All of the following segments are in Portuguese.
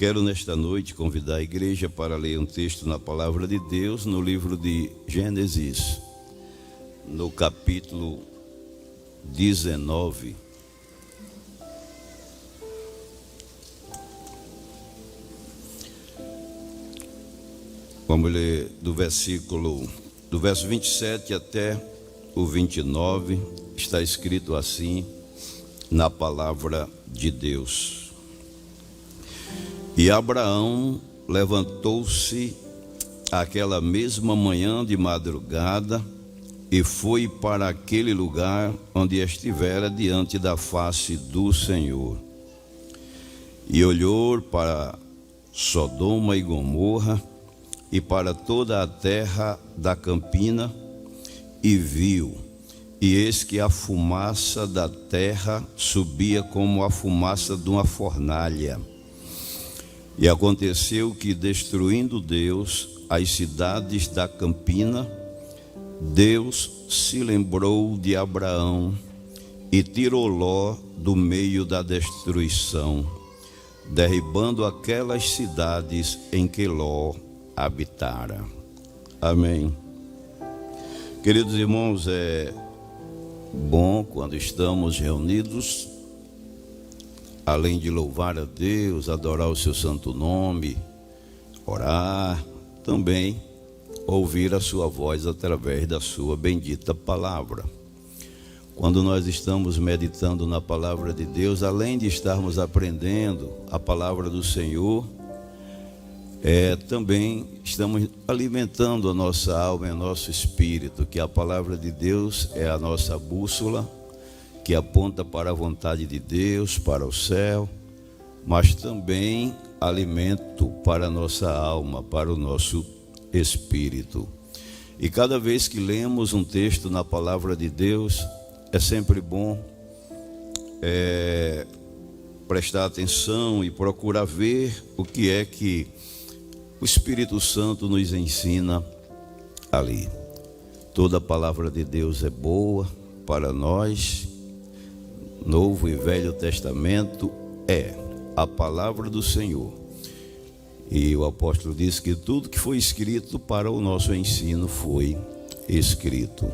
Quero nesta noite convidar a igreja para ler um texto na palavra de Deus no livro de Gênesis, no capítulo 19. Vamos ler do verso 27 até o 29, está escrito assim na palavra de Deus. E Abraão levantou-se aquela mesma manhã de madrugada e foi para aquele lugar onde estivera diante da face do Senhor. E olhou para Sodoma e Gomorra e para toda a terra da campina e viu, e eis que a fumaça da terra subia como a fumaça de uma fornalha. E aconteceu que, destruindo Deus as cidades da campina, Deus se lembrou de Abraão e tirou Ló do meio da destruição, derribando aquelas cidades em que Ló habitara. Amém. Queridos irmãos, é bom quando estamos reunidos, além de louvar a Deus, adorar o seu santo nome, orar, também ouvir a sua voz através da sua bendita palavra. Quando nós estamos meditando na palavra de Deus, além de estarmos aprendendo a palavra do Senhor, também estamos alimentando a nossa alma e o nosso espírito, que a palavra de Deus é a nossa bússola, que aponta para a vontade de Deus, para o céu, mas também alimento para a nossa alma, para o nosso espírito. E cada vez que lemos um texto na palavra de Deus, é sempre bom prestar atenção e procurar ver o que é que o Espírito Santo nos ensina ali. Toda a palavra de Deus é boa para nós. Novo e Velho Testamento é a palavra do Senhor. E o apóstolo diz que tudo que foi escrito para o nosso ensino foi escrito.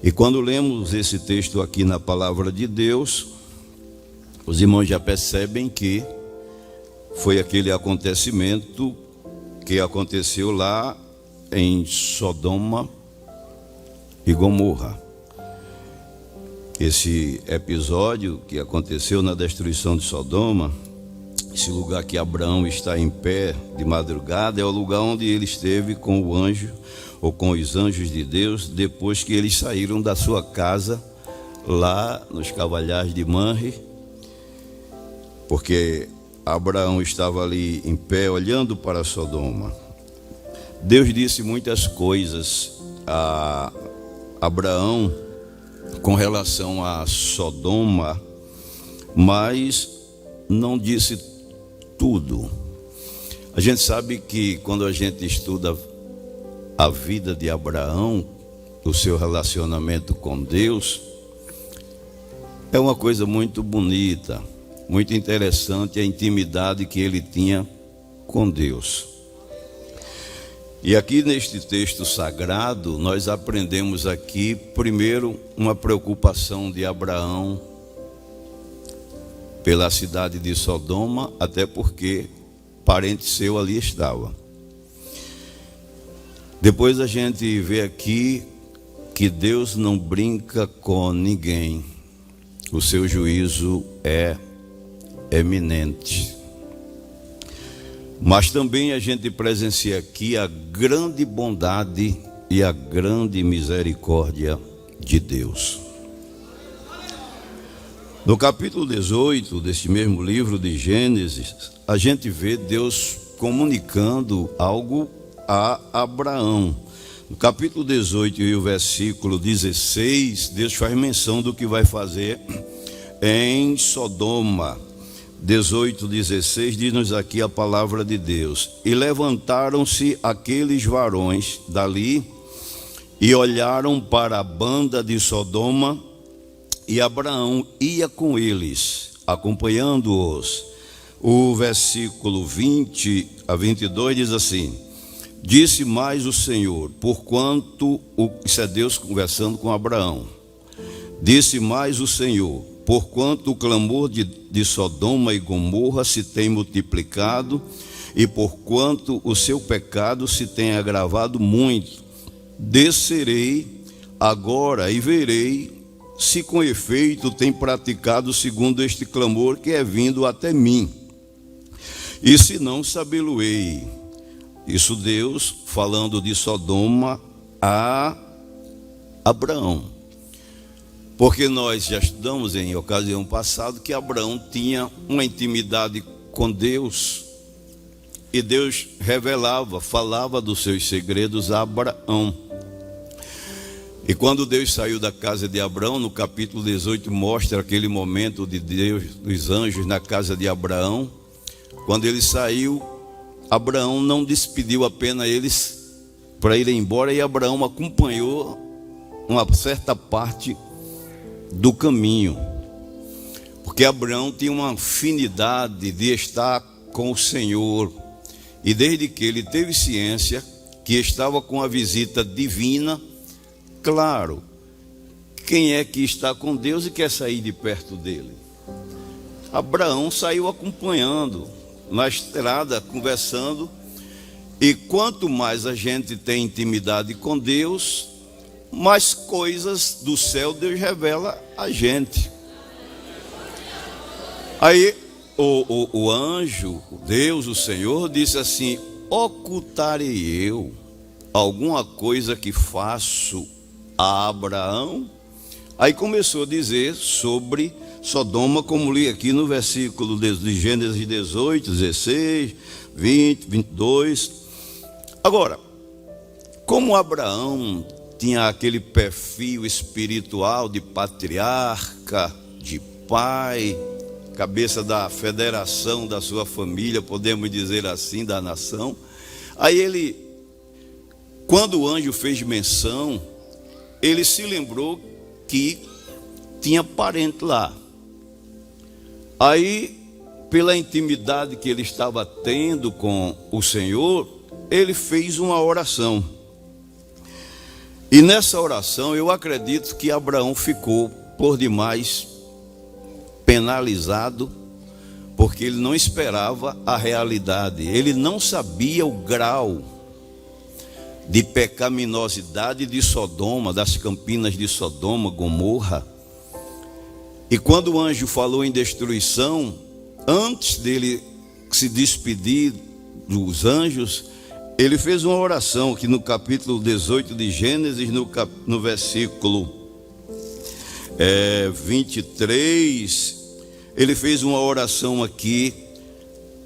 E quando lemos esse texto aqui na palavra de Deus, os irmãos já percebem que foi aquele acontecimento que aconteceu lá em Sodoma e Gomorra. Esse episódio que aconteceu na destruição de Sodoma, esse lugar que Abraão está em pé de madrugada, é o lugar onde ele esteve com o anjo, ou com os anjos de Deus, depois que eles saíram da sua casa, lá nos Cavalhares de Manre, porque Abraão estava ali em pé, olhando para Sodoma. Deus disse muitas coisas a Abraão com relação a Sodoma, mas não disse tudo. A gente sabe que quando a gente estuda a vida de Abraão, o seu relacionamento com Deus, é uma coisa muito bonita, muito interessante, a intimidade que ele tinha com Deus. E aqui neste texto sagrado, nós aprendemos aqui, primeiro, uma preocupação de Abraão pela cidade de Sodoma, até porque parente seu ali estava. Depois a gente vê aqui que Deus não brinca com ninguém, o seu juízo é eminente. Mas também a gente presencia aqui a grande bondade e a grande misericórdia de Deus. No capítulo 18 deste mesmo livro de Gênesis, a gente vê Deus comunicando algo a Abraão. No capítulo 18 e o versículo 16, Deus faz menção do que vai fazer em Sodoma. 18:16 diz-nos aqui a palavra de Deus: e levantaram-se aqueles varões dali e olharam para a banda de Sodoma, e Abraão ia com eles, acompanhando-os. O versículo 20 a 22 diz assim: disse mais o Senhor, porquanto, isso é Deus conversando com Abraão. Disse mais o Senhor, porquanto o clamor de Sodoma e Gomorra se tem multiplicado, e porquanto o seu pecado se tem agravado muito, descerei agora e verei se com efeito tem praticado segundo este clamor que é vindo até mim. E se não, sabê-lo-ei. Isso Deus falando de Sodoma a Abraão. Porque nós já estudamos em ocasião passada que Abraão tinha uma intimidade com Deus. E Deus revelava, falava dos seus segredos a Abraão. E quando Deus saiu da casa de Abraão, no capítulo 18 mostra aquele momento de Deus, dos anjos na casa de Abraão. Quando ele saiu, Abraão não despediu apenas eles para ir embora, e Abraão acompanhou uma certa parte do caminho, porque Abraão tinha uma afinidade de estar com o Senhor, e desde que ele teve ciência que estava com a visita divina, claro, quem é que está com Deus e quer sair de perto dele? Abraão saiu acompanhando na estrada, conversando. E quanto mais a gente tem intimidade com Deus, mais coisas do céu Deus revela a gente. Aí o anjo, Deus, o Senhor, disse assim: ocultarei eu alguma coisa que faço a Abraão? Aí começou a dizer sobre Sodoma, como li aqui no versículo de Gênesis 18, 16, 20, 22. Agora, como Abraão tinha aquele perfil espiritual de patriarca, de pai, cabeça da federação da sua família, podemos dizer assim, da nação. Aí ele, quando o anjo fez menção, ele se lembrou que tinha parente lá. Aí, pela intimidade que ele estava tendo com o Senhor, ele fez uma oração. E nessa oração, eu acredito que Abraão ficou por demais penalizado, porque ele não esperava a realidade, ele não sabia o grau de pecaminosidade de Sodoma, das campinas de Sodoma, Gomorra. E quando o anjo falou em destruição, antes dele se despedir dos anjos, ele fez uma oração que no capítulo 18 de Gênesis, no versículo 23, ele fez uma oração aqui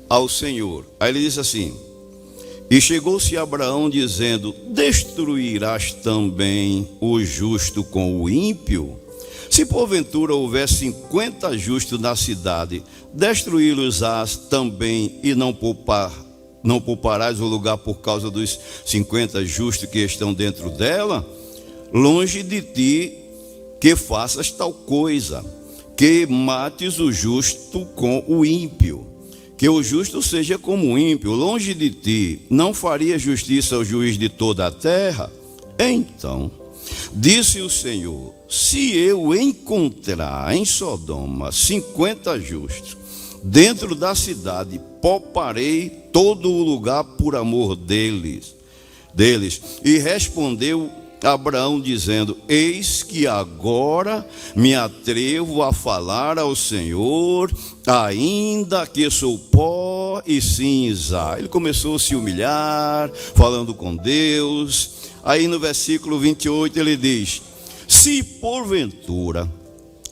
ao Senhor. Aí ele disse assim: e chegou-se Abraão dizendo: destruirás também o justo com o ímpio? Se porventura houver 50 justos na cidade, destruí-los-ás também e não pouparás o lugar por causa dos 50 justos que estão dentro dela? Longe de ti que faças tal coisa, que mates o justo com o ímpio, que o justo seja como o ímpio. Longe de ti, não faria justiça ao juiz de toda a terra? Então disse o Senhor: se eu encontrar em Sodoma 50 justos dentro da cidade, pouparei todo o lugar por amor deles. E respondeu Abraão dizendo: eis que agora me atrevo a falar ao Senhor, ainda que sou pó e cinza. Ele começou a se humilhar, falando com Deus. Aí no versículo 28 ele diz: se porventura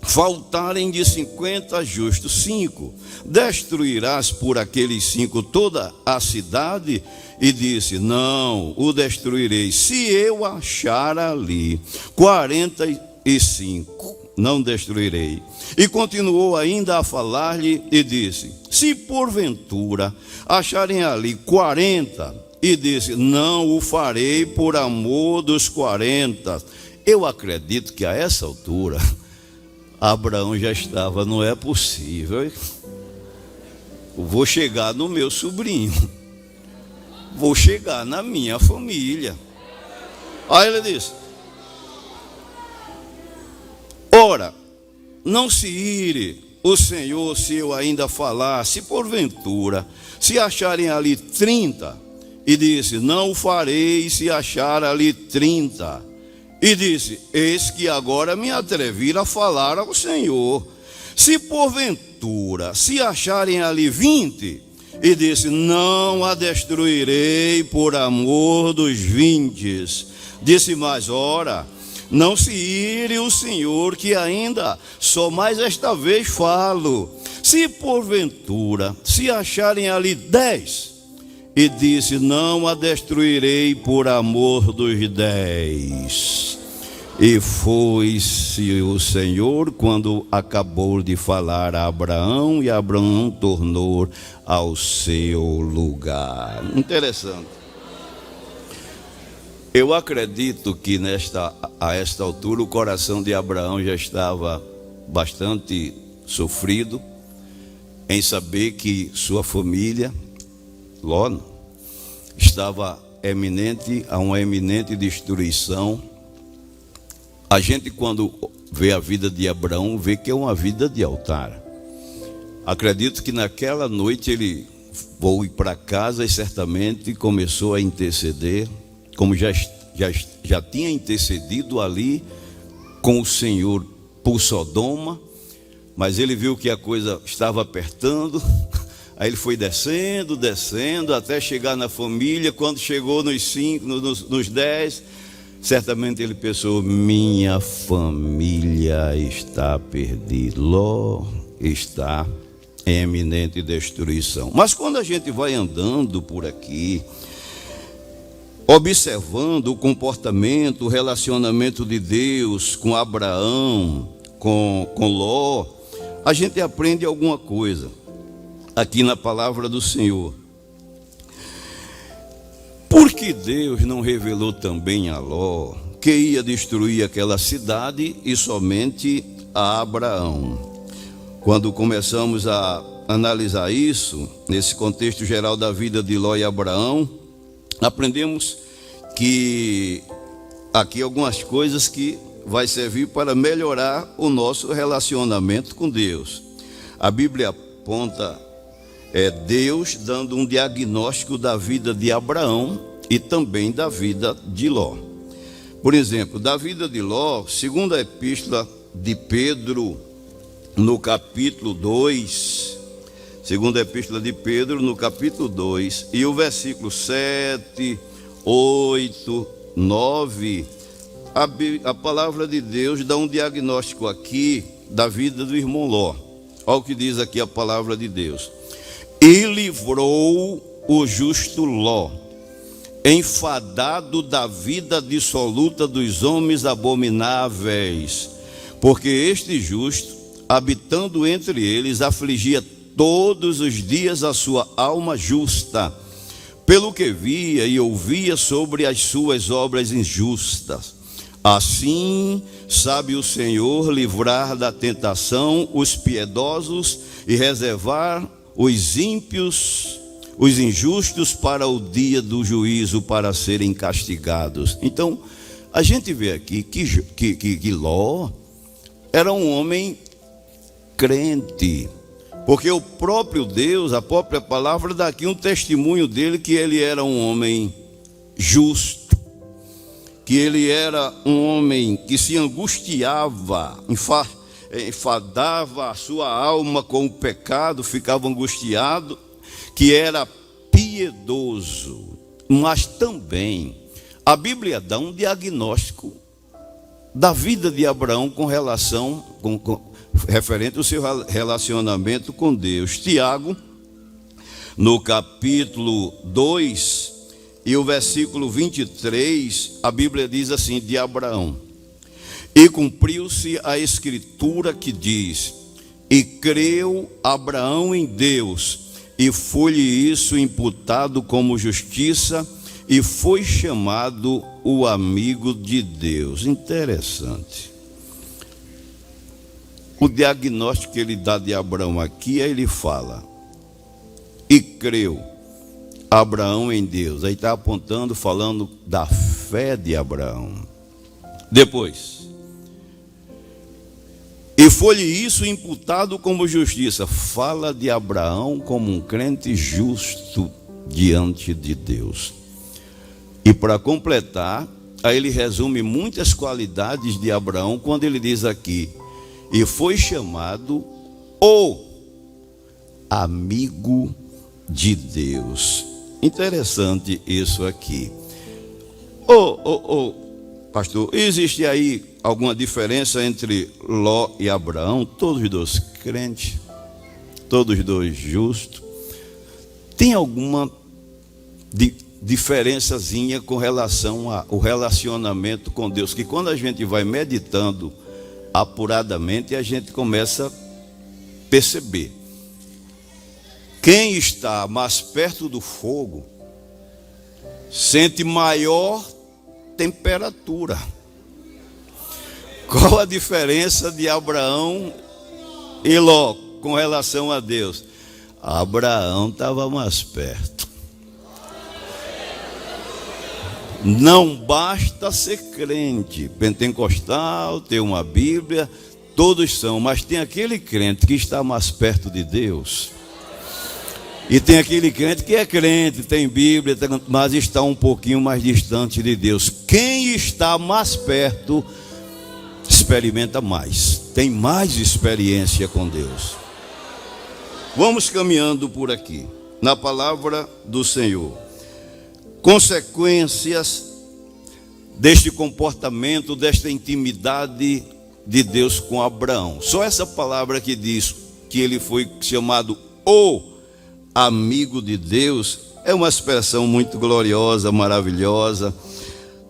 faltarem de 50 justos 5, destruirás por aqueles 5 toda a cidade? E disse: não o destruirei, se eu achar ali 45, não destruirei. E continuou ainda a falar-lhe e disse: se porventura acharem ali 40, e disse: não o farei por amor dos 40. Eu acredito que a essa altura Abraão já estava: não é possível. vou chegar no meu sobrinho, vou chegar na minha família. Aí ele disse: ora, não se ire o Senhor se eu ainda falar, se porventura se acharem ali 30. E disse: não o farei se achar ali 30. E disse: eis que agora me atrevi a falar ao Senhor. Se porventura se acharem ali 20. E disse: não a destruirei por amor dos 20. Disse mais: ora, não se ire o Senhor, que ainda só mais esta vez falo. Se porventura se acharem ali 10. E disse: não a destruirei por amor dos 10. E foi-se o Senhor quando acabou de falar a Abraão, e Abraão tornou ao seu lugar. Interessante. Eu acredito que a esta altura o coração de Abraão já estava bastante sofrido em saber que sua família, Ló, estava a uma eminente destruição. A gente, quando vê a vida de Abraão, vê que é uma vida de altar. Acredito que naquela noite ele foi para casa e certamente começou a interceder, como já tinha intercedido ali com o Senhor por Sodoma, mas ele viu que a coisa estava apertando. Aí ele foi descendo, até chegar na família. Quando chegou nos 5, nos 10, certamente ele pensou: minha família está perdida, Ló está em eminente destruição. Mas quando a gente vai andando por aqui, observando o comportamento, o relacionamento de Deus com Abraão, com Ló, a gente aprende alguma coisa aqui na palavra do Senhor. Por que Deus não revelou também a Ló que ia destruir aquela cidade e somente a Abraão? Quando começamos a analisar isso, nesse contexto geral da vida de Ló e Abraão, aprendemos que aqui algumas coisas que vai servir para melhorar o nosso relacionamento com Deus. A Bíblia aponta Deus dando um diagnóstico da vida de Abraão e também da vida de Ló. Por exemplo, da vida de Ló, segundo a epístola de Pedro, no capítulo 2, segunda epístola de Pedro, no capítulo 2, e o versículo 7, 8, 9, a palavra de Deus dá um diagnóstico aqui da vida do irmão Ló. Olha o que diz aqui a palavra de Deus: e livrou o justo Ló, enfadado da vida dissoluta dos homens abomináveis, porque este justo, habitando entre eles, afligia todos os dias a sua alma justa, pelo que via e ouvia sobre as suas obras injustas. Assim sabe o Senhor livrar da tentação os piedosos e reservar os ímpios, os injustos para o dia do juízo, para serem castigados. Então, a gente vê aqui que Ló era um homem crente, porque o próprio Deus, a própria palavra dá aqui um testemunho dele, que ele era um homem justo, que ele era um homem que se angustiava, enfadava a sua alma com o pecado, ficava angustiado, que era piedoso. Mas também a Bíblia dá um diagnóstico da vida de Abraão com relação, referente ao seu relacionamento com Deus. Tiago, no capítulo 2 e o versículo 23, a Bíblia diz assim de Abraão: e cumpriu-se a escritura que diz: e creu Abraão em Deus, e foi-lhe isso imputado como justiça, e foi chamado o amigo de Deus. Interessante. O diagnóstico que ele dá de Abraão aqui, ele fala: e creu Abraão em Deus. Aí está apontando, falando da fé de Abraão. Depois, e foi-lhe isso imputado como justiça. Fala de Abraão como um crente justo diante de Deus. E para completar, aí ele resume muitas qualidades de Abraão quando ele diz aqui: e foi chamado o amigo de Deus. Interessante isso aqui. Pastor, existe aí alguma diferença entre Ló e Abraão? Todos os dois crentes, todos os dois justos. Tem alguma diferençazinha com relação ao relacionamento com Deus, que quando a gente vai meditando apuradamente, a gente começa a perceber. Quem está mais perto do fogo sente maior temperatura. Qual a diferença de Abraão e Ló com relação a Deus? Abraão estava mais perto. Não basta ser crente, pentecostal, ter uma Bíblia, todos são, mas tem aquele crente que está mais perto de Deus. E tem aquele crente que é crente, tem Bíblia, mas está um pouquinho mais distante de Deus. Quem está mais perto, experimenta mais, tem mais experiência com Deus. Vamos caminhando por aqui, na palavra do Senhor. Consequências deste comportamento, desta intimidade de Deus com Abraão. Só essa palavra que diz que ele foi chamado o amigo de Deus é uma expressão muito gloriosa, maravilhosa.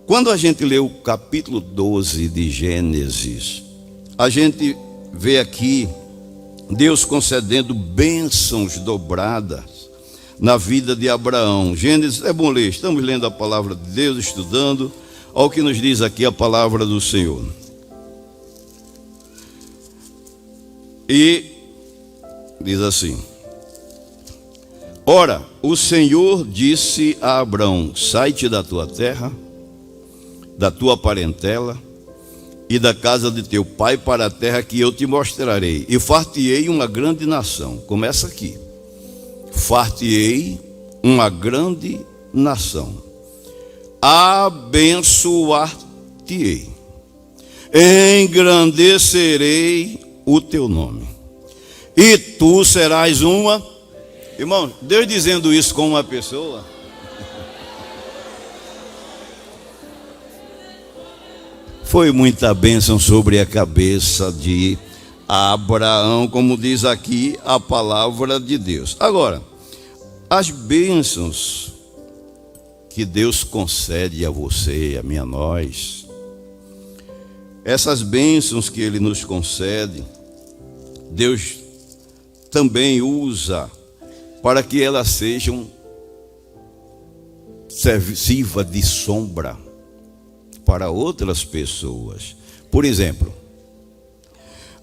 Quando a gente lê o capítulo 12 de Gênesis, a gente vê aqui Deus concedendo bênçãos dobradas na vida de Abraão. Gênesis, é bom ler, estamos lendo a palavra de Deus, estudando. Olha o que nos diz aqui a palavra do Senhor. E diz assim: ora, o Senhor disse a Abraão: sai-te da tua terra, da tua parentela e da casa de teu pai para a terra que eu te mostrarei, e far-te-ei uma grande nação. Começa aqui. Far-te-ei uma grande nação. Abençoar-te-ei. Engrandecerei o teu nome. E tu serás uma... Irmão, Deus dizendo isso com uma pessoa... Foi muita bênção sobre a cabeça de Abraão, como diz aqui a palavra de Deus. Agora, as bênçãos que Deus concede a você, a mim, a nós, essas bênçãos que Ele nos concede, Deus também usa para que elas sejam sirva de sombra para outras pessoas. Por exemplo,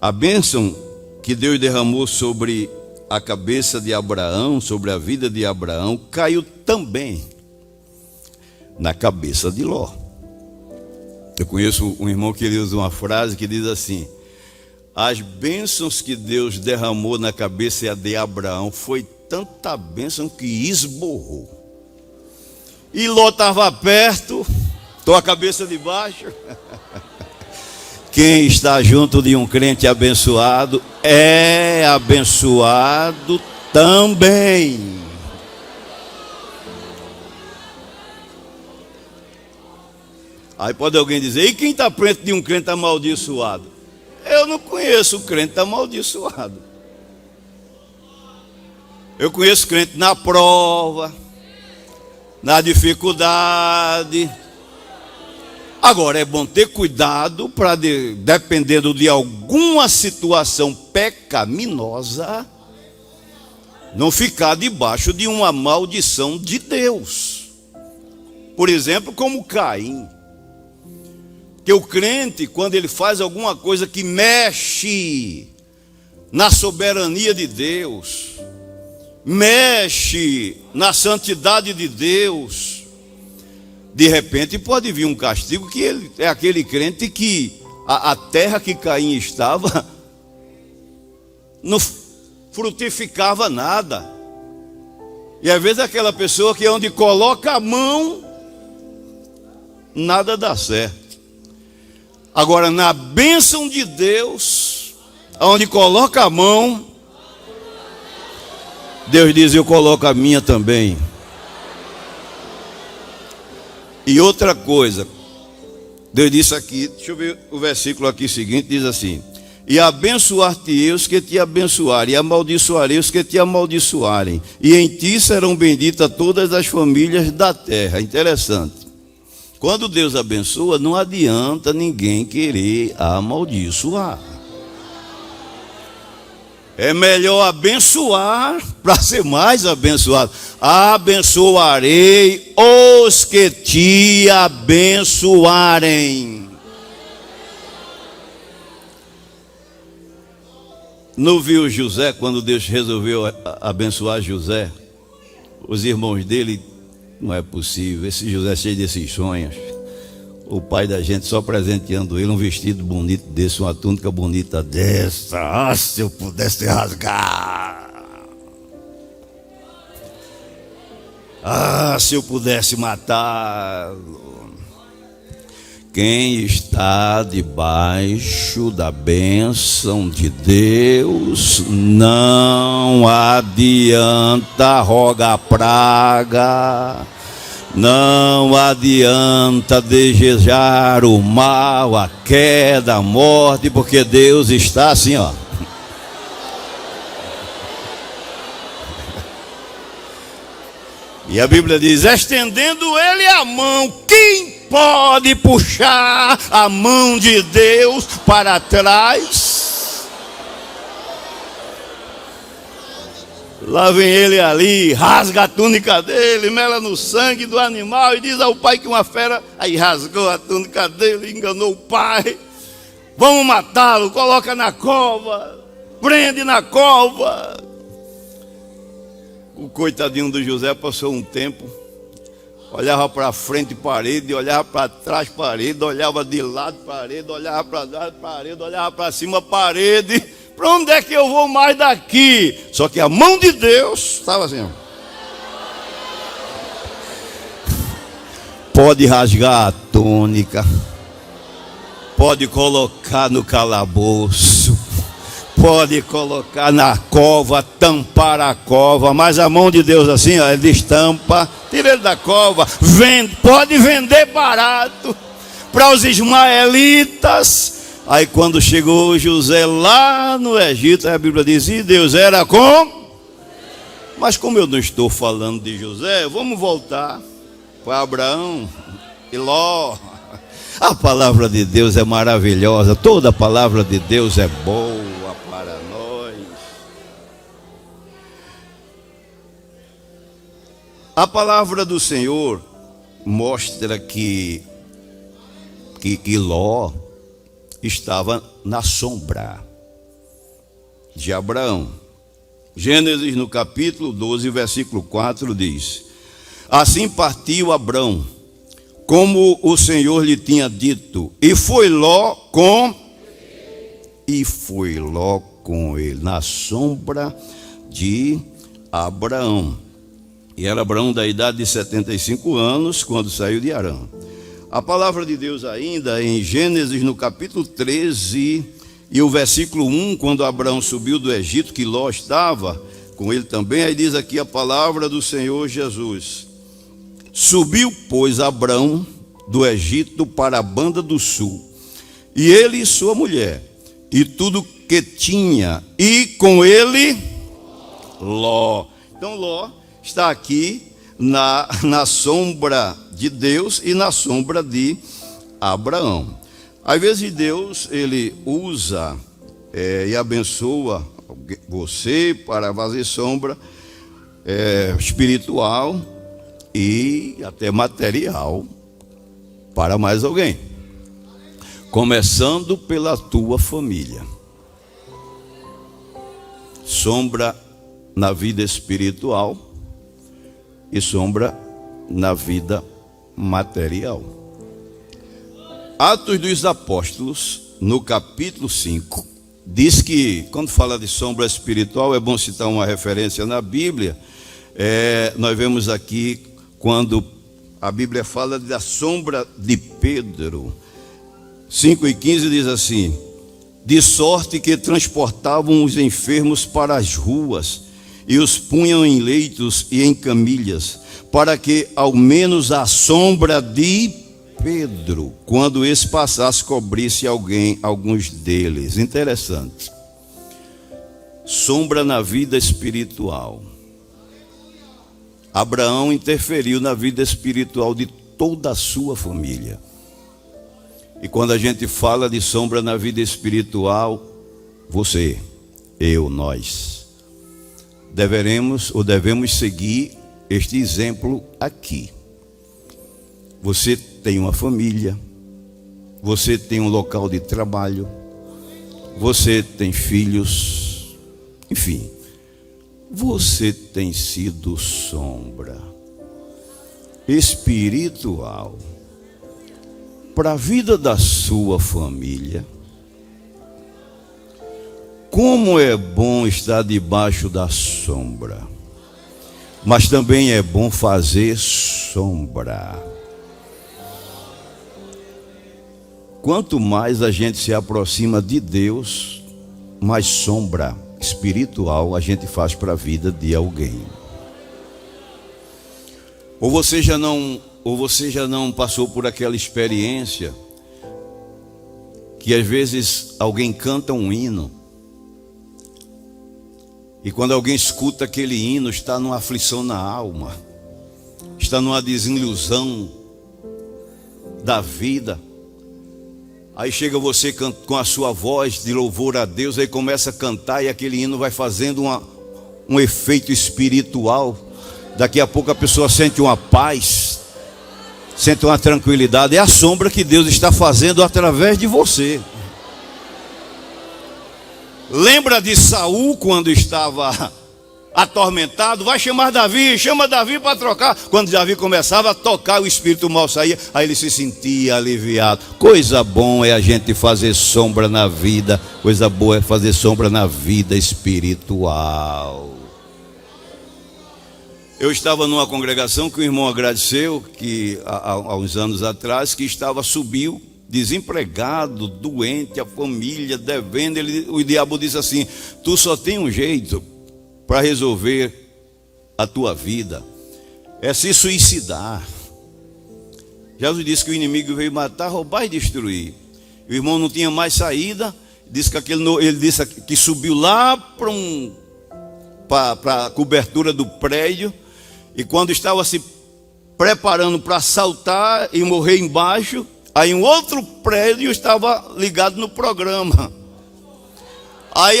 a bênção que Deus derramou sobre a cabeça de Abraão, sobre a vida de Abraão, caiu também na cabeça de Ló. Eu conheço um irmão que ele usa uma frase que diz assim: as bênçãos que Deus derramou na cabeça de Abraão foi tanta bênção que esborrou. E Ló estava perto, estou a cabeça de baixo. Quem está junto de um crente abençoado é abençoado também. Aí pode alguém dizer: e quem está perto de um crente amaldiçoado? Eu não conheço o crente amaldiçoado. Eu conheço crente na prova, na dificuldade. Agora, é bom ter cuidado para, dependendo de alguma situação pecaminosa, não ficar debaixo de uma maldição de Deus. Por exemplo, como Caim. Que o crente, quando ele faz alguma coisa que mexe na soberania de Deus, mexe na santidade de Deus, de repente pode vir um castigo, que ele é aquele crente que a terra que Caim estava não frutificava nada. E às vezes aquela pessoa que é onde coloca a mão, nada dá certo. Agora, na bênção de Deus, onde coloca a mão, Deus diz: eu coloco a minha também. E outra coisa, Deus disse aqui, deixa eu ver o versículo aqui seguinte, diz assim: e abençoar-te-ei os que te abençoarem, e amaldiçoarei os que te amaldiçoarem, e em ti serão benditas todas as famílias da terra. Interessante. Quando Deus abençoa, não adianta ninguém querer amaldiçoar. É melhor abençoar para ser mais abençoado. Abençoarei os que te abençoarem. Não viu José, quando Deus resolveu abençoar José? Os irmãos dele: não é possível, esse José é cheio desses sonhos. O pai da gente só presenteando ele um vestido bonito desse, uma túnica bonita dessa. Ah, se eu pudesse rasgar. Ah, se eu pudesse matá-lo. Quem está debaixo da bênção de Deus, não adianta rogar praga, não adianta desejar o mal, a queda, a morte, porque Deus está assim, ó. E a Bíblia diz: estendendo ele a mão, quem pode puxar a mão de Deus para trás? Lá vem ele ali, rasga a túnica dele, mela no sangue do animal e diz ao pai que uma fera, aí rasgou a túnica dele, enganou o pai. Vamos matá-lo, coloca na cova, prende na cova. O coitadinho do José passou um tempo, olhava para frente, parede, olhava para trás, parede, olhava de lado, parede, olhava para trás, parede, olhava para cima, parede. Para onde é que eu vou mais daqui? Só que a mão de Deus estava assim, ó. Pode rasgar a túnica, pode colocar no calabouço, pode colocar na cova, tampar a cova, mas a mão de Deus assim, ó, ele destampa, tira ele da cova, vende, pode vender barato para os ismaelitas. Aí quando chegou José lá no Egito, a Bíblia diz: e Deus era com... Mas como eu não estou falando de José, vamos voltar para Abraão e Ló. A palavra de Deus é maravilhosa, toda a palavra de Deus é boa para nós. A palavra do Senhor mostra que Ló estava na sombra de Abraão. Gênesis no capítulo 12, versículo 4 diz: assim partiu Abraão, como o Senhor lhe tinha dito, e foi Ló com ele, na sombra de Abraão. E era Abraão da idade de 75 anos, quando saiu de Harã. A palavra de Deus ainda em Gênesis no capítulo 13 e o versículo 1, quando Abraão subiu do Egito, que Ló estava com ele também, aí diz aqui a palavra do Senhor Jesus: subiu, pois, Abraão do Egito para a banda do sul, e ele e sua mulher, e tudo que tinha, e com ele Ló. Então Ló está aqui na sombra de Deus e na sombra de Abraão. Às vezes Deus, ele usa e abençoa você para fazer sombra espiritual e até material para mais alguém, começando pela tua família. Sombra na vida espiritual e sombra na vida material. Atos dos Apóstolos, no capítulo 5, diz que, quando fala de sombra espiritual, é bom citar uma referência na Bíblia. Nós vemos aqui, quando a Bíblia fala da sombra de Pedro, 5:15 diz assim: de sorte que transportavam os enfermos para as ruas e os punham em leitos e em camilhas, para que ao menos a sombra de Pedro, quando esse passasse, cobrisse alguns deles. Interessante. Sombra na vida espiritual. Abraão interferiu na vida espiritual de toda a sua família. E quando a gente fala de sombra na vida espiritual, você, eu, nós, devemos seguir este exemplo aqui. Você tem uma família, você tem um local de trabalho, você tem filhos, enfim, você tem sido sombra espiritual para a vida da sua família. Como é bom estar debaixo da sombra, mas também é bom fazer sombra. Quanto mais a gente se aproxima de Deus, mais sombra espiritual a gente faz para a vida de alguém. Ou você já não passou por aquela experiência que às vezes alguém canta um hino, e quando alguém escuta aquele hino, está numa aflição na alma, está numa desilusão da vida. Aí chega você com a sua voz de louvor a Deus, aí começa a cantar e aquele hino vai fazendo um efeito espiritual. Daqui a pouco a pessoa sente uma paz, sente uma tranquilidade. É a sombra que Deus está fazendo através de você. Lembra de Saul quando estava atormentado? Vai chamar Davi, chama Davi para trocar. Quando Davi começava a tocar, o espírito mal saía, aí ele se sentia aliviado. Coisa boa é a gente fazer sombra na vida, coisa boa é fazer sombra na vida espiritual. Eu estava numa congregação que o irmão agradeceu, que há uns anos atrás, que subiu desempregado, doente, a família devendo. O diabo disse assim: tu só tem um jeito para resolver a tua vida, é se suicidar. Jesus disse que o inimigo veio matar, roubar e destruir. O irmão não tinha mais saída, ele disse que subiu lá para a cobertura do prédio, e quando estava se preparando para saltar e morrer embaixo, aí um outro prédio estava ligado no programa. Aí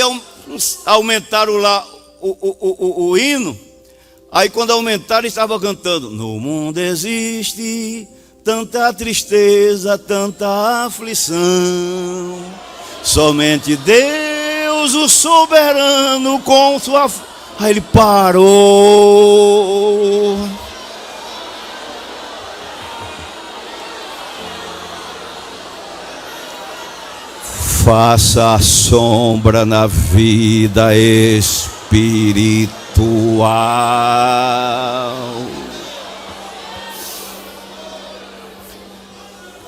aumentaram lá o hino. Aí quando aumentaram, estava cantando: no mundo existe tanta tristeza, tanta aflição, somente Deus, o soberano, com sua... Aí ele parou. Faça a sombra na vida espiritual.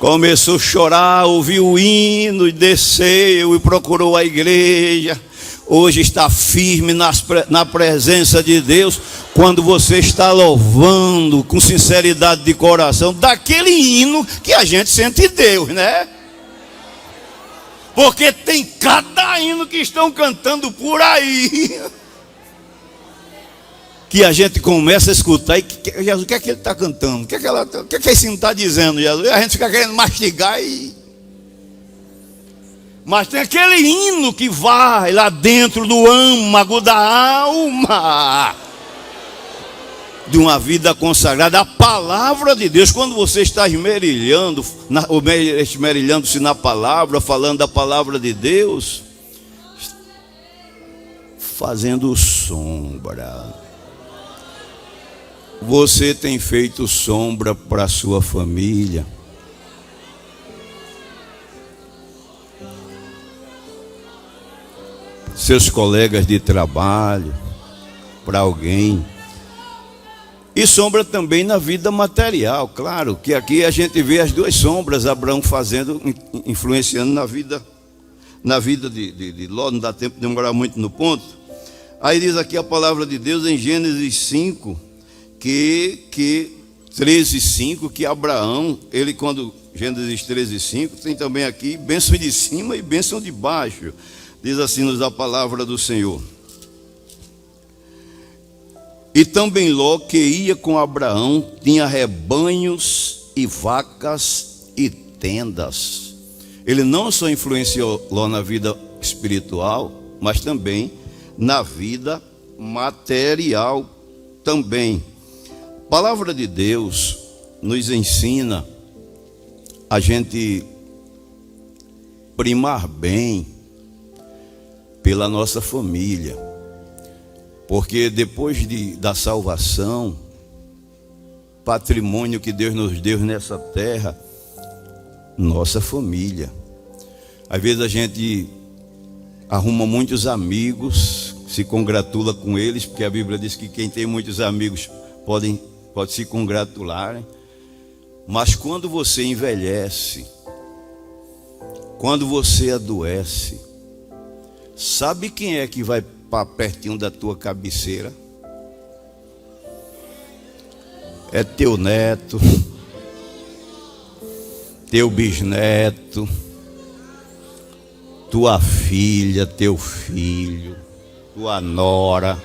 Começou a chorar, ouviu o hino e desceu e procurou a igreja. Hoje está firme na presença de Deus. Quando você está louvando com sinceridade de coração, daquele hino que a gente sente Deus, né? Porque tem cada hino que estão cantando por aí, que a gente começa a escutar e Jesus, o que é que ele está cantando? O que é que esse hino está dizendo, Jesus? E a gente fica querendo mastigar Mas tem aquele hino que vai lá dentro do âmago da alma, de uma vida consagrada, a palavra de Deus. Quando você está esmerilhando-se na palavra, falando da palavra de Deus, fazendo sombra. Você tem feito sombra para a sua família? Seus colegas de trabalho, para alguém? E sombra também na vida material, claro, que aqui a gente vê as duas sombras, Abraão fazendo, influenciando na vida de Ló, não dá tempo de demorar muito no ponto. Aí diz aqui a palavra de Deus em Gênesis 5, que 13:5, que Abraão, ele quando, Gênesis 13:5, tem também aqui bênção de cima e bênção de baixo. Diz assim nos a palavra do Senhor. E também Ló, que ia com Abraão, tinha rebanhos e vacas e tendas. Ele não só influenciou Ló na vida espiritual, mas também na vida material também. A palavra de Deus nos ensina a gente primar bem pela nossa família. Porque depois da salvação, patrimônio que Deus nos deu nessa terra, nossa família. Às vezes a gente arruma muitos amigos, se congratula com eles, porque a Bíblia diz que quem tem muitos amigos pode se congratular. Mas quando você envelhece, quando você adoece, sabe quem é que vai para pertinho da tua cabeceira? É teu neto, teu bisneto, tua filha, teu filho, tua nora.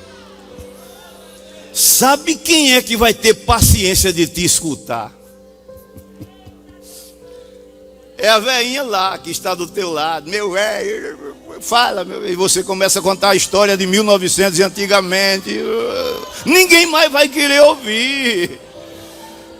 Sabe quem é que vai ter paciência de te escutar? É a velhinha lá que está do teu lado. Meu velho, fala, meu velho. E você começa a contar a história de 1900 e antigamente. Ninguém mais vai querer ouvir.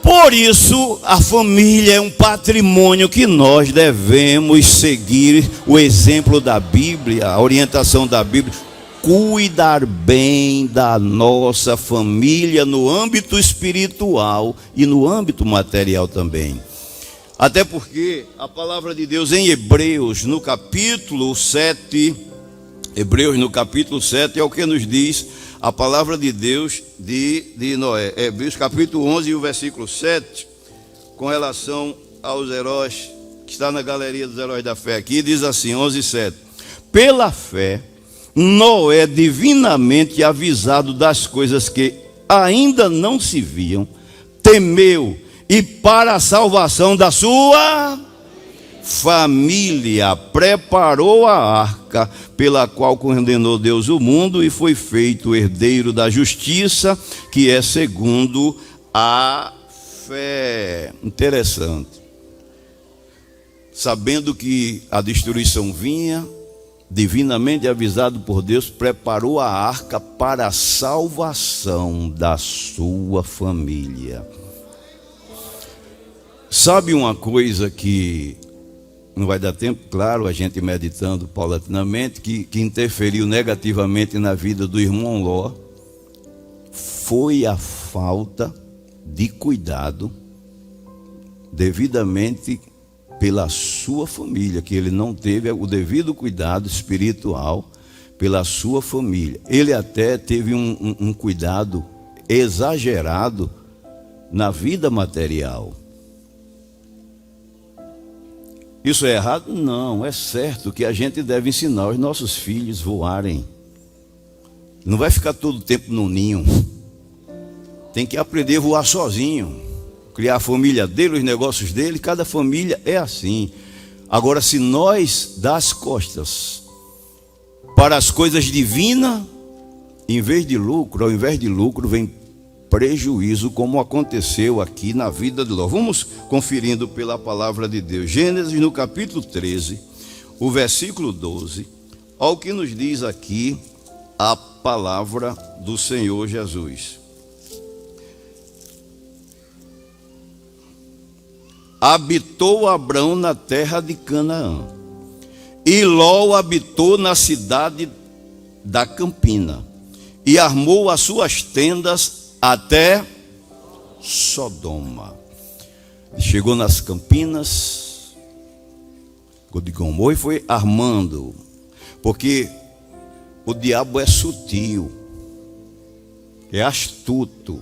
Por isso, a família é um patrimônio que nós devemos seguir o exemplo da Bíblia, a orientação da Bíblia. Cuidar bem da nossa família no âmbito espiritual e no âmbito material também. Até porque a palavra de Deus em Hebreus, no capítulo 7, Hebreus no capítulo 7 é o que nos diz a palavra de Deus de Noé. Hebreus capítulo 11 e o versículo 7, com relação aos heróis, que está na galeria dos heróis da fé aqui, diz assim, 11:7. Pela fé, Noé, divinamente avisado das coisas que ainda não se viam, temeu e para a salvação da sua família preparou a arca, pela qual condenou Deus o mundo e foi feito herdeiro da justiça, que é segundo a fé. Interessante. Sabendo que a destruição vinha, divinamente avisado por Deus, preparou a arca para a salvação da sua família. Sabe uma coisa que não vai dar tempo, claro, a gente meditando paulatinamente, que interferiu negativamente na vida do irmão Ló, foi a falta de cuidado devidamente pela sua família, que ele não teve o devido cuidado espiritual pela sua família. Ele até teve um cuidado exagerado na vida material. Isso é errado? Não, é certo que a gente deve ensinar os nossos filhos a voarem. Não vai ficar todo o tempo no ninho. Tem que aprender a voar sozinho. Criar a família dele, os negócios dele, cada família é assim. Agora, se nós dá as costas para as coisas divinas, ao invés de lucro, vem prejuízo, como aconteceu aqui na vida de Ló. Vamos conferindo pela palavra de Deus. Gênesis no capítulo 13, o versículo 12, ao que nos diz aqui a palavra do Senhor Jesus. Habitou Abrão na terra de Canaã, e Ló habitou na cidade da campina e armou as suas tendas até Sodoma. Chegou nas campinas, Gomorra, e foi armando, porque o diabo é sutil, é astuto.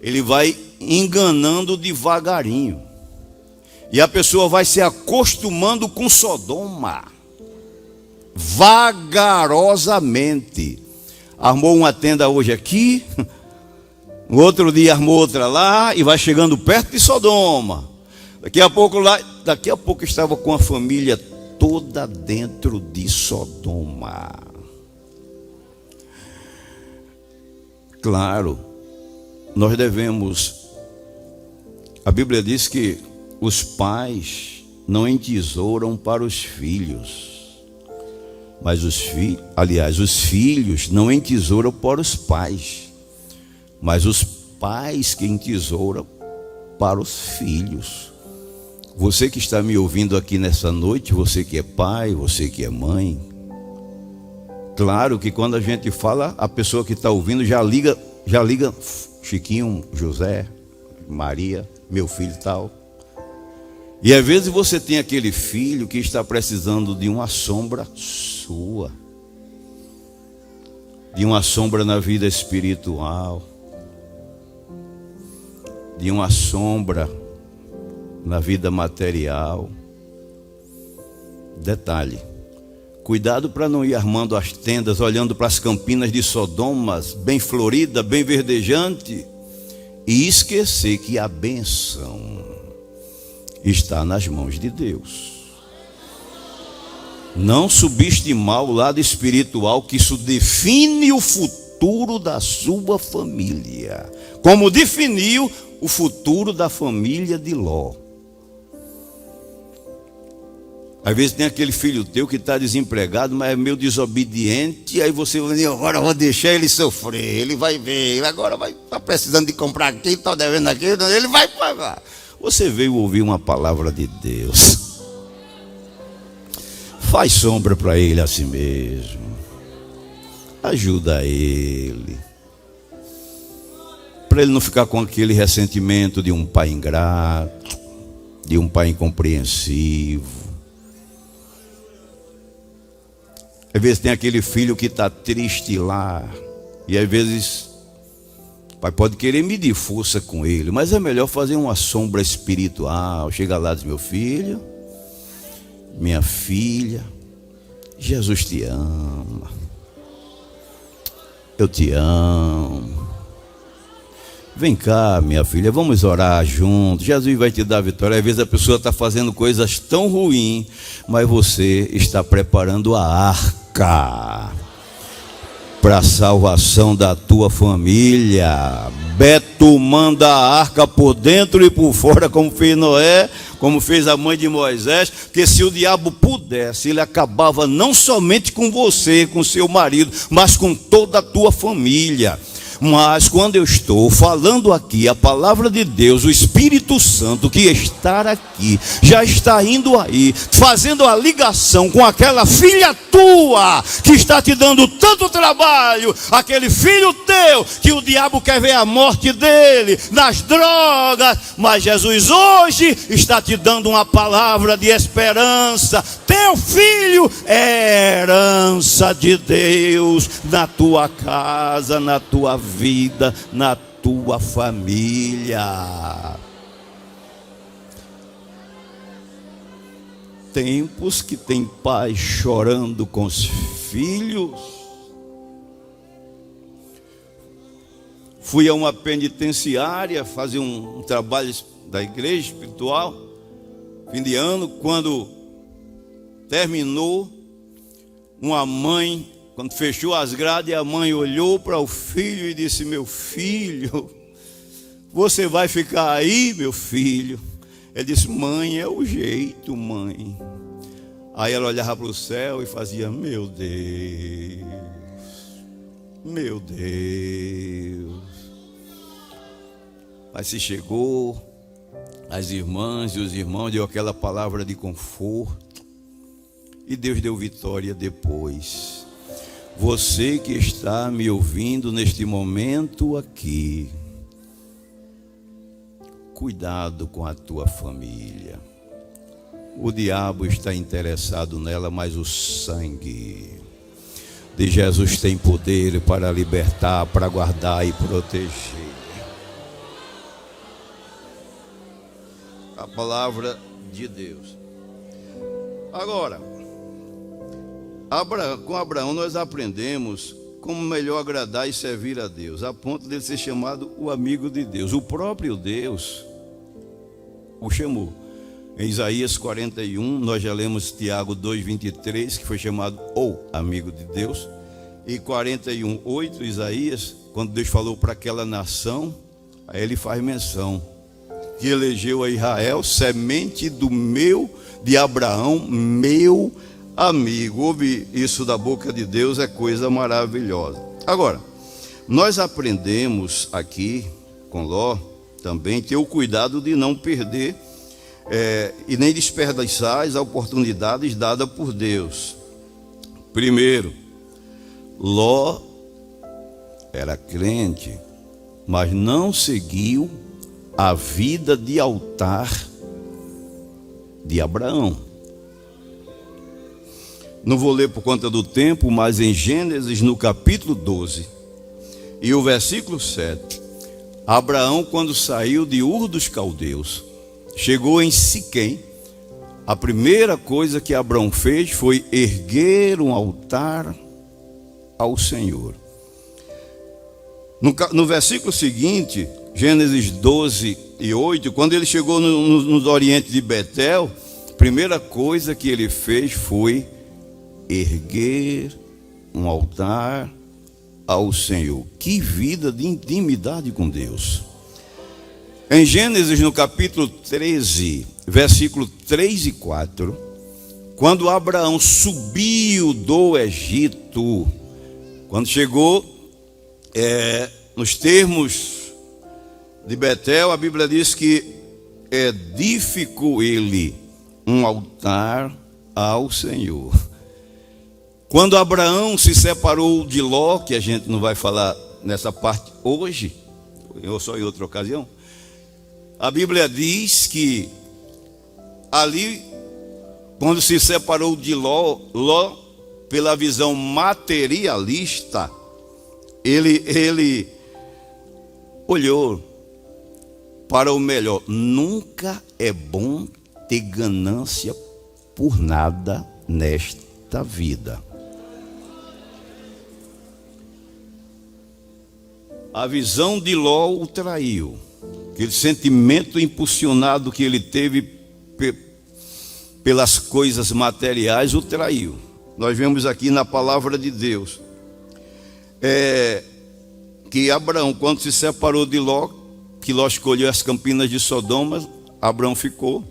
Ele vai enganando devagarinho, e a pessoa vai se acostumando com Sodoma, vagarosamente. Armou uma tenda hoje aqui, no outro dia armou outra lá, e vai chegando perto de Sodoma. Daqui a pouco estava com a família toda dentro de Sodoma. Claro, nós devemos. A Bíblia diz que os pais não entesouram para os filhos, mas os filhos não entesouram para os pais, mas os pais que entesouram para os filhos. Você que está me ouvindo aqui nessa noite, você que é pai, você que é mãe, claro que quando a gente fala, a pessoa que está ouvindo já liga Chiquinho, José, Maria, meu filho e tal. E às vezes você tem aquele filho que está precisando de uma sombra sua, de uma sombra na vida espiritual, de uma sombra na vida material. Detalhe: cuidado para não ir armando as tendas, olhando para as campinas de Sodomas, bem florida, bem verdejante, e esquecer que a bênção está nas mãos de Deus. Não subestimar o lado espiritual, que isso define o futuro da sua família, como definiu o futuro da família de Ló. Às vezes tem aquele filho teu que está desempregado, mas é meio desobediente, aí você vai dizer: agora eu vou deixar ele sofrer, ele vai ver, ele agora vai estar precisando de comprar aquilo, está devendo aquilo, ele vai pagar. Você veio ouvir uma palavra de Deus, faz sombra para ele a si mesmo, ajuda ele, para ele não ficar com aquele ressentimento de um pai ingrato, de um pai incompreensivo. Às vezes tem aquele filho que está triste lá, e às vezes o pai pode querer medir força com ele, mas é melhor fazer uma sombra espiritual. Chega lá e diz: meu filho, minha filha, Jesus te ama, eu te amo. Vem cá, minha filha, vamos orar juntos, Jesus vai te dar vitória. Às vezes a pessoa está fazendo coisas tão ruins, mas você está preparando a arca para a salvação da tua família. Beto manda a arca por dentro e por fora, como fez Noé, como fez a mãe de Moisés, porque se o diabo pudesse, ele acabava não somente com você, com seu marido, mas com toda a tua família. Mas quando eu estou falando aqui a palavra de Deus, o Espírito Santo que está aqui, já está indo aí, fazendo a ligação com aquela filha tua, que está te dando tanto trabalho, aquele filho teu, que o diabo quer ver a morte dele, nas drogas, mas Jesus hoje está te dando uma palavra de esperança. Teu filho é herança de Deus na tua casa, na tua vida, na tua família. Tempos que tem pai chorando com os filhos. Fui a uma penitenciária fazer um trabalho da igreja espiritual, fim de ano. Quando terminou, uma mãe, quando fechou as grades, a mãe olhou para o filho e disse: meu filho, você vai ficar aí, meu filho? Ele disse: mãe, é o jeito, mãe. Aí ela olhava para o céu e fazia: meu Deus, meu Deus. Mas se chegou, as irmãs e os irmãos deu aquela palavra de conforto, e Deus deu vitória depois. Você que está me ouvindo neste momento aqui, cuidado com a tua família. O diabo está interessado nela, mas o sangue de Jesus tem poder para libertar, para guardar e proteger. A palavra de Deus. Agora, com Abraão nós aprendemos como melhor agradar e servir a Deus, a ponto de ele ser chamado o amigo de Deus. O próprio Deus o chamou. Em Isaías 41, nós já lemos Tiago 2,23, que foi chamado o amigo de Deus. E 41,8, Isaías, quando Deus falou para aquela nação, aí ele faz menção que elegeu a Israel, semente de Abraão, meu amigo. Ouve isso da boca de Deus, é coisa maravilhosa. Agora, nós aprendemos aqui com Ló também ter o cuidado de não perder e nem desperdiçar as oportunidades dadas por Deus. Primeiro, Ló era crente, mas não seguiu a vida de altar de Abraão. Não vou ler por conta do tempo, mas em Gênesis, no capítulo 12 e o versículo 7, Abraão, quando saiu de Ur dos Caldeus, chegou em Siquém. A primeira coisa que Abraão fez foi erguer um altar ao Senhor. No versículo seguinte, Gênesis 12 e 8, quando ele chegou no oriente de Betel, a primeira coisa que ele fez foi erguer um altar ao Senhor. Que vida de intimidade com Deus. Em Gênesis, no capítulo 13, versículo 3 e 4, quando Abraão subiu do Egito, quando chegou nos termos de Betel, a Bíblia diz que edificou ele um altar ao Senhor. Quando Abraão se separou de Ló, que a gente não vai falar nessa parte hoje, ou só em outra ocasião, a Bíblia diz que ali, quando se separou de Ló, pela visão materialista, ele olhou para o melhor. Nunca é bom ter ganância por nada nesta vida. A visão de Ló o traiu. Aquele sentimento impulsionado que ele teve pelas coisas materiais o traiu. Nós vemos aqui na palavra de Deus que Abraão, quando se separou de Ló, que Ló escolheu as campinas de Sodoma, Abraão ficou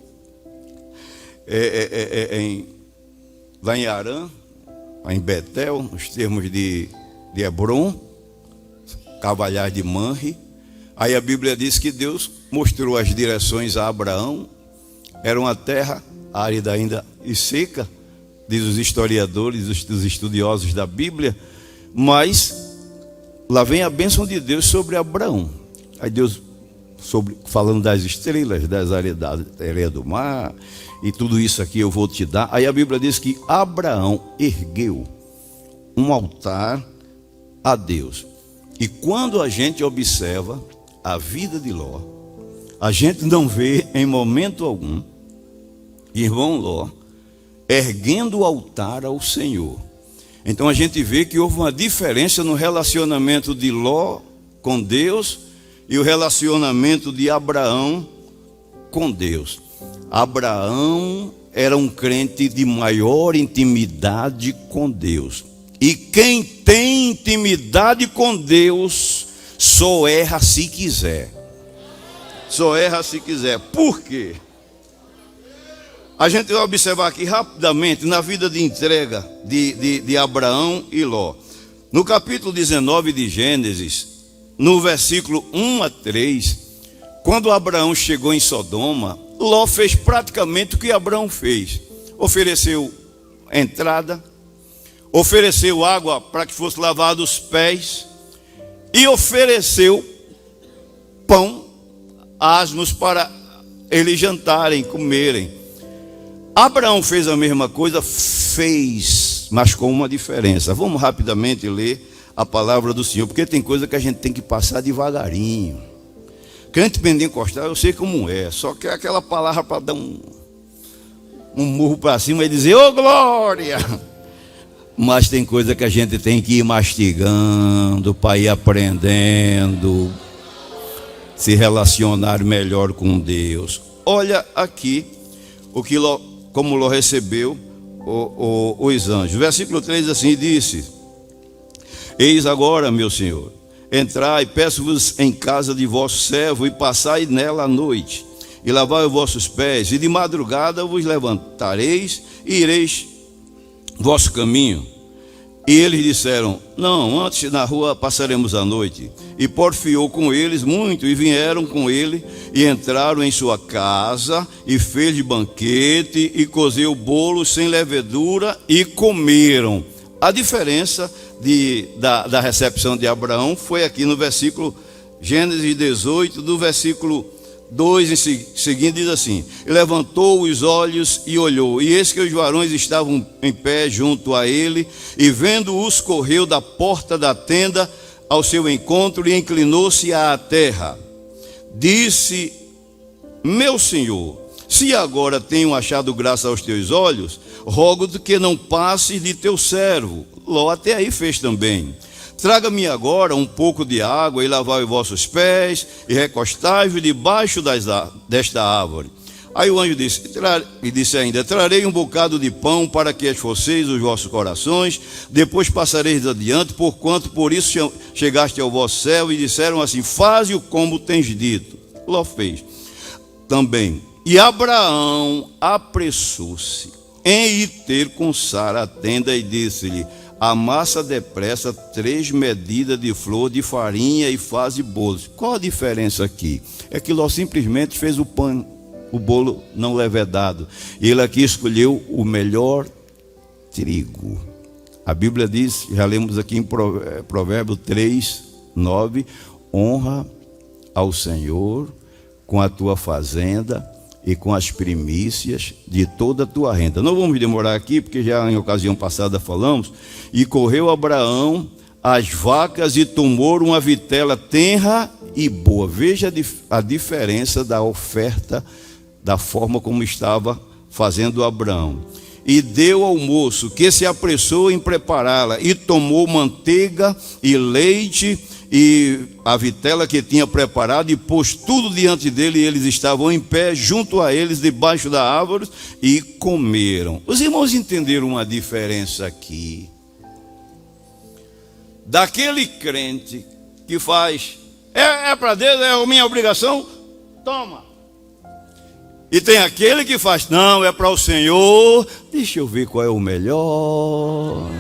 lá em Harã, em Betel, nos termos de Hebron, Cavalhais de Manre. Aí a Bíblia diz que Deus mostrou as direções a Abraão. Era uma terra árida ainda e seca, diz os historiadores, os estudiosos da Bíblia, mas lá vem a bênção de Deus sobre Abraão. Aí Deus, falando das estrelas, das areias do mar, e tudo isso aqui eu vou te dar. Aí a Bíblia diz que Abraão ergueu um altar a Deus. E quando a gente observa a vida de Ló, a gente não vê em momento algum irmão Ló erguendo o altar ao Senhor. Então a gente vê que houve uma diferença no relacionamento de Ló com Deus e o relacionamento de Abraão com Deus. Abraão era um crente de maior intimidade com Deus. E quem tem intimidade com Deus só erra se quiser. Só erra se quiser. Por quê? A gente vai observar aqui rapidamente na vida de entrega de Abraão e Ló. No capítulo 19 de Gênesis, no versículo 1 a 3, quando Abraão chegou em Sodoma, Ló fez praticamente o que Abraão fez. Ofereceu entrada, ofereceu água para que fosse lavado os pés e ofereceu pão, asmos para eles jantarem, comerem. Abraão fez a mesma coisa, mas com uma diferença. Vamos rapidamente ler a palavra do Senhor, porque tem coisa que a gente tem que passar devagarinho. Crente pentecostal, eu sei como é, só que é aquela palavra para dar um murro para cima e dizer, ô glória! Mas tem coisa que a gente tem que ir mastigando, para ir aprendendo, se relacionar melhor com Deus. Olha aqui como Ló recebeu os anjos. Versículo 3 assim, disse: eis agora, meu senhor, entrai, peço-vos em casa de vosso servo, e passai nela a noite, e lavai os vossos pés, e de madrugada vos levantareis, e ireis vosso caminho. E eles disseram, não, antes na rua passaremos a noite. E porfiou com eles muito, e vieram com ele, e entraram em sua casa, e fez banquete, e cozeu bolos sem levedura, e comeram. A diferença da recepção de Abraão foi aqui no versículo Gênesis 18, do versículo 2 em seguinte, diz assim: levantou os olhos e olhou, e eis que os varões estavam em pé junto a ele, e vendo-os, correu da porta da tenda ao seu encontro e inclinou-se à terra. Disse: meu senhor, se agora tenho achado graça aos teus olhos, rogo-te que não passes de teu servo. Ló até aí fez também. Traga-me agora um pouco de água, e lavai os vossos pés, e recostai-vos debaixo desta árvore. Aí o anjo disse ainda: trarei um bocado de pão para que esforceis os vossos corações, depois passareis adiante, porquanto por isso chegaste ao vosso céu. E disseram assim: faze-o como tens dito. Ló fez também. E Abraão apressou-se em ir ter com Sara a tenda, e disse-lhe: amassa depressa 3 medidas de flor de farinha e faze bolos. Qual a diferença aqui? É que Ló simplesmente fez o pão, o bolo não levedado. Ele aqui escolheu o melhor trigo. A Bíblia diz, já lemos aqui em Provérbios 3, 9, honra ao Senhor com a tua fazenda e com as primícias de toda a tua renda. Não vamos demorar aqui, porque já em ocasião passada falamos. E correu Abraão as vacas e tomou uma vitela tenra e boa. Veja a diferença da oferta, da forma como estava fazendo Abraão. E deu ao moço, que se apressou em prepará-la, e tomou manteiga e leite e a vitela que tinha preparado, e pôs tudo diante dele, e eles estavam em pé junto a eles, debaixo da árvore, e comeram. Os irmãos entenderam uma diferença aqui? Daquele crente que faz, é para Deus, é a minha obrigação, toma. E tem aquele que faz, não, é para o Senhor, deixa eu ver qual é o melhor.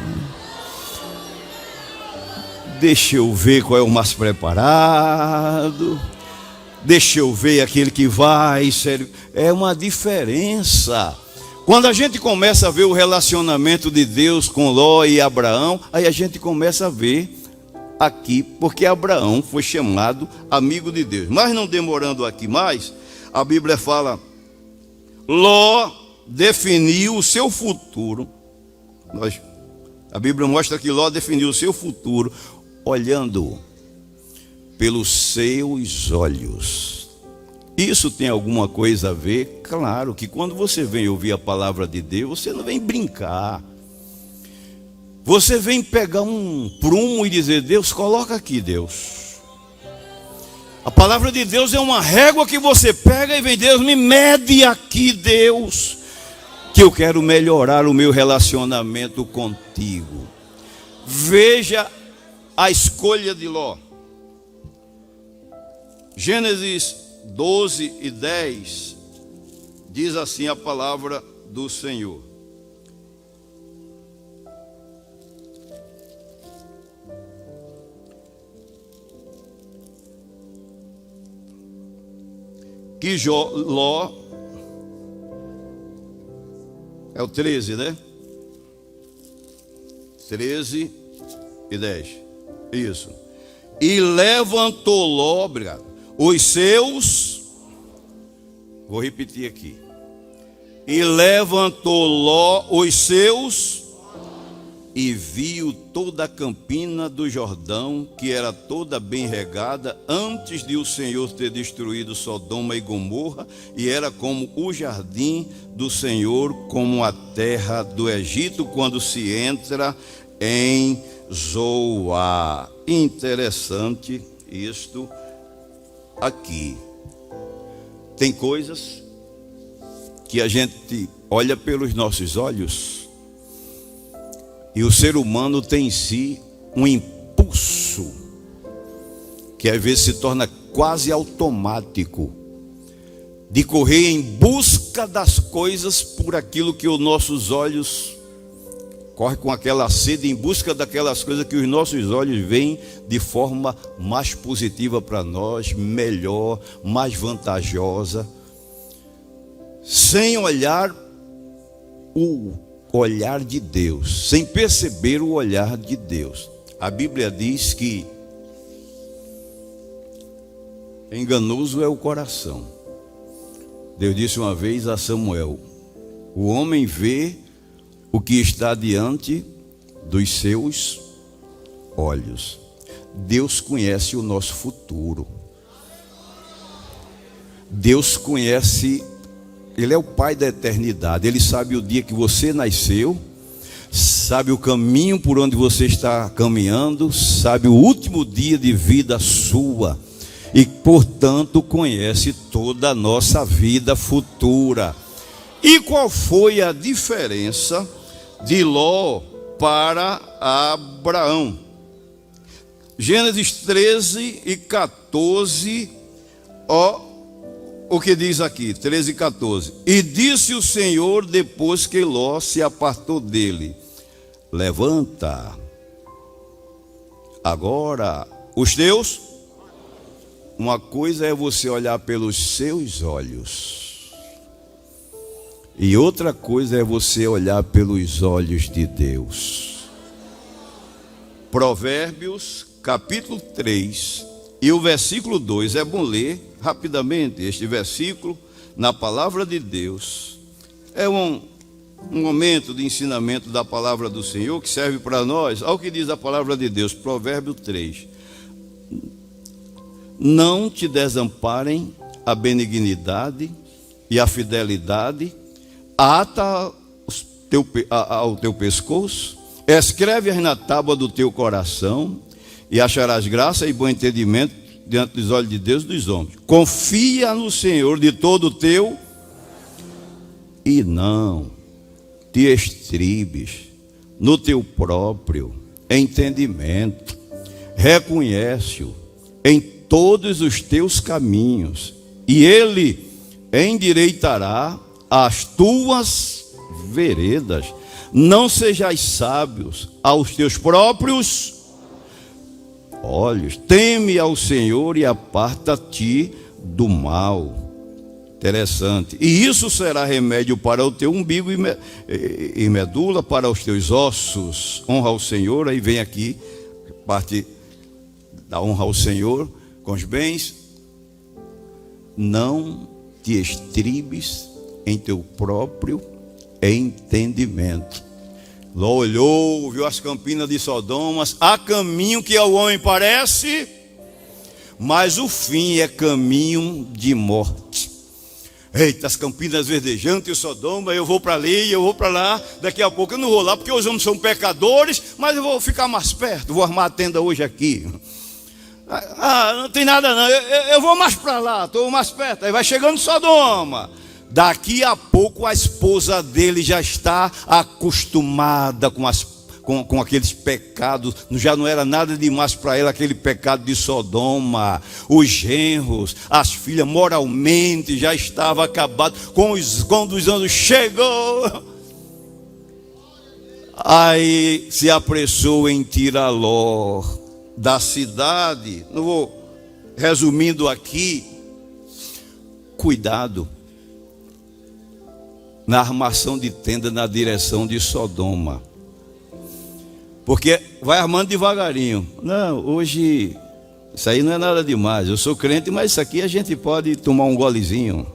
Deixa eu ver qual é o mais preparado. Deixa eu ver aquele que vai. Sério. É uma diferença. Quando a gente começa a ver o relacionamento de Deus com Ló e Abraão, aí a gente começa a ver aqui, porque Abraão foi chamado amigo de Deus. Mas não demorando aqui mais, a Bíblia fala: Ló definiu o seu futuro. A Bíblia mostra que Ló definiu o seu futuro olhando pelos seus olhos. Isso tem alguma coisa a ver? Claro que quando você vem ouvir a palavra de Deus, você não vem brincar. Você vem pegar um prumo e dizer: Deus, coloca aqui, Deus. A palavra de Deus é uma régua que você pega e vem: Deus, me mede aqui, Deus, que eu quero melhorar o meu relacionamento contigo. Veja a escolha de Ló. Gênesis 12 e 10 diz assim a palavra do Senhor: que Ló, é o 13, né? 13 e 10. Isso. E levantou Ló, obrigado, os seus. Vou repetir aqui. E levantou Ló os seus e viu toda a campina do Jordão, que era toda bem regada, antes de o Senhor ter destruído Sodoma e Gomorra, e era como o jardim do Senhor, como a terra do Egito, quando se entra em Zoar. Interessante isto aqui. Tem coisas que a gente olha pelos nossos olhos, e o ser humano tem em si um impulso que às vezes se torna quase automático, de correr em busca das coisas por aquilo que os nossos olhos corre com aquela sede, em busca daquelas coisas que os nossos olhos veem de forma mais positiva para nós, melhor, mais vantajosa, sem olhar o olhar de Deus, sem perceber o olhar de Deus. A Bíblia diz que enganoso é o coração. Deus disse uma vez a Samuel: o homem vê o que está diante dos seus olhos. Deus conhece o nosso futuro. Deus conhece, Ele é o Pai da eternidade. Ele sabe o dia que você nasceu, sabe o caminho por onde você está caminhando, sabe o último dia de vida sua e, portanto, conhece toda a nossa vida futura. E qual foi a diferença de Ló para Abraão? Gênesis 13 e 14, o que diz aqui, 13 e 14. E disse o Senhor depois que Ló se apartou dele: levanta agora os teus. Uma coisa é você olhar pelos seus olhos, e outra coisa é você olhar pelos olhos de Deus. Provérbios capítulo 3 e o versículo 2, é bom ler rapidamente este versículo na palavra de Deus. É um momento de ensinamento da palavra do Senhor que serve para nós. Olha o que diz a palavra de Deus, Provérbio 3. Não te desamparem a benignidade e a fidelidade, ata ao teu pescoço, escreve-as na tábua do teu coração, e acharás graça e bom entendimento diante dos olhos de Deus e dos homens. Confia no Senhor de todo o teu, e não te estribes no teu próprio entendimento. Reconhece-o em todos os teus caminhos, e ele endireitará as tuas veredas. Não sejais sábios aos teus próprios olhos. Teme ao Senhor e aparta-te do mal. Interessante. E isso será remédio para o teu umbigo e medula, para os teus ossos. Honra ao Senhor. Aí vem aqui parte da honra ao Senhor com os bens. Não te estribes em teu próprio entendimento. Ló olhou, viu as campinas de Sodoma, há caminho que ao homem parece, mas o fim é caminho de morte. Eita, as campinas verdejantes e o Sodoma, eu vou para ali, eu vou para lá, daqui a pouco eu não vou lá, porque os homens são pecadores, mas eu vou ficar mais perto, vou armar a tenda hoje aqui. Não tem nada não, eu vou mais para lá, estou mais perto. Aí vai chegando Sodoma. Daqui a pouco a esposa dele já está acostumada com aqueles pecados. Já não era nada demais para ela aquele pecado de Sodoma. Os genros, as filhas, moralmente já estava acabado. Quando os anos chegou, aí se apressou em tirar Ló da cidade. Não vou resumindo aqui. Cuidado na armação de tenda na direção de Sodoma. Porque vai armando devagarinho. Não, hoje isso aí não é nada demais. Eu sou crente, mas isso aqui a gente pode tomar um golezinho.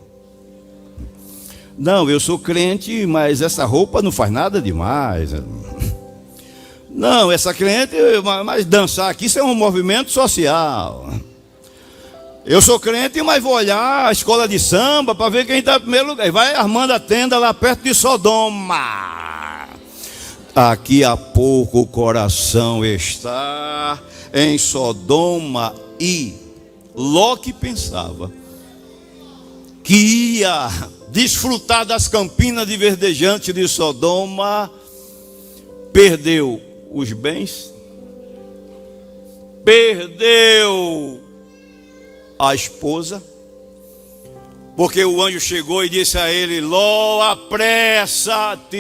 Não, eu sou crente, mas essa roupa não faz nada demais. Não, essa crente, mas dançar aqui, isso é um movimento social. Eu sou crente, mas vou olhar a escola de samba para ver quem está em primeiro lugar. E vai armando a tenda lá perto de Sodoma. Daqui a pouco o coração está em Sodoma. E Ló, que pensava que ia desfrutar das campinas de verdejante de Sodoma, perdeu os bens, perdeu a esposa, porque o anjo chegou e disse a ele: Ló, apressa-te,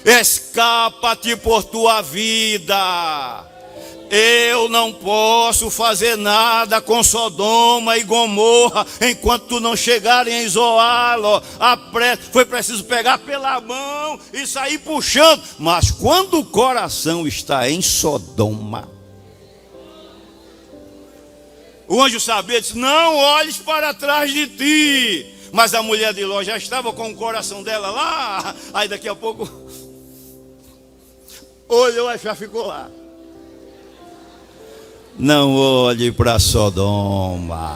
escapa-te por tua vida. Eu não posso fazer nada com Sodoma e Gomorra enquanto tu não chegarem em Zoar. Foi preciso pegar pela mão e sair puxando. Mas quando o coração está em Sodoma, o anjo sabia, disse: não olhes para trás de ti. Mas a mulher de Ló já estava com o coração dela lá. Aí daqui a pouco olhou e já ficou lá. Não olhe para Sodoma,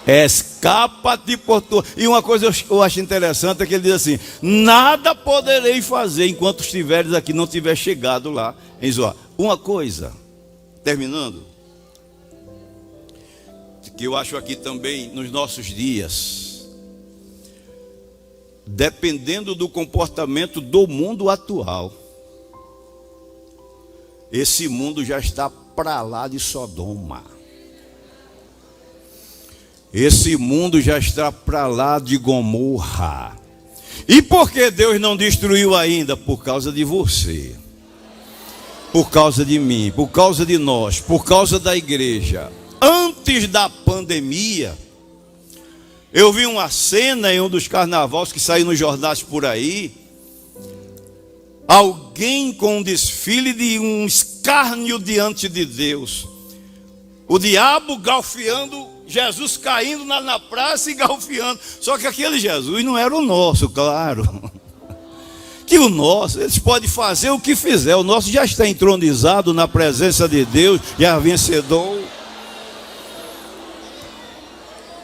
escapa-te por tua. E uma coisa eu acho interessante é que ele diz assim: nada poderei fazer enquanto estiveres aqui, não tiver chegado lá em Zoar. Uma coisa, terminando, que eu acho aqui também nos nossos dias, dependendo do comportamento do mundo atual, esse mundo já está para lá de Sodoma. Esse mundo já está para lá de Gomorra. E por que Deus não destruiu ainda? Por causa de você, por causa de mim, por causa de nós, por causa da igreja. Antes da pandemia, eu vi uma cena em um dos carnavais que saiu nos jornais por aí. Alguém com um desfile de um escárnio diante de Deus. O diabo galfeando, Jesus caindo na praça e galfeando. Só que aquele Jesus não era o nosso, claro. Que o nosso, eles podem fazer o que fizer. O nosso já está entronizado na presença de Deus, já vencedor.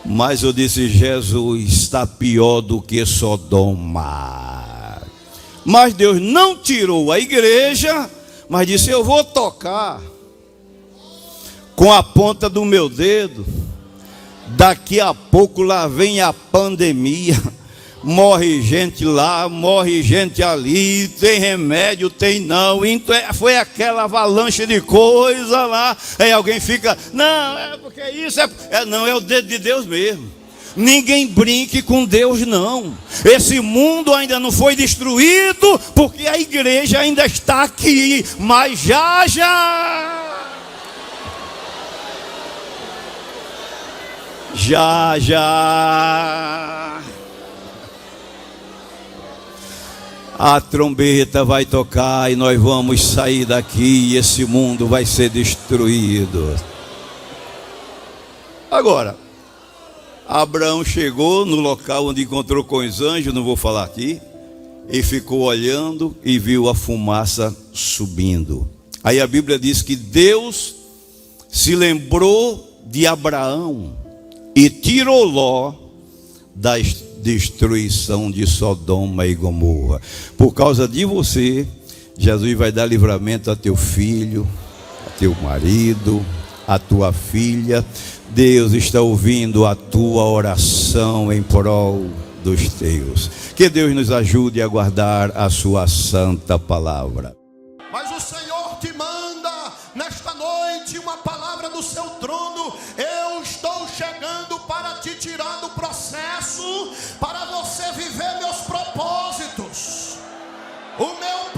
Mas eu disse: Jesus está pior do que Sodoma. Mas Deus não tirou a igreja, mas disse: eu vou tocar com a ponta do meu dedo. Daqui a pouco lá vem a pandemia. Morre gente lá, morre gente ali, tem remédio, tem não. Então foi aquela avalanche de coisa lá. Aí alguém fica: não, é porque isso não, é o dedo de Deus mesmo. Ninguém brinque com Deus, não. Esse mundo ainda não foi destruído, porque a igreja ainda está aqui. Mas já a trombeta vai tocar e nós vamos sair daqui e esse mundo vai ser destruído. Agora, Abraão chegou no local onde encontrou com os anjos, não vou falar aqui, e ficou olhando e viu a fumaça subindo. Aí a Bíblia diz que Deus se lembrou de Abraão e tirou Ló da destruição de Sodoma e Gomorra. Por causa de você, Jesus vai dar livramento a teu filho, a teu marido, a tua filha. Deus está ouvindo a tua oração em prol dos teus. Que Deus nos ajude a guardar a sua santa palavra. Mas o Senhor te manda nesta noite uma palavra do seu trono. Eu estou chegando para te tirar do processo, para você viver meus propósitos. O meu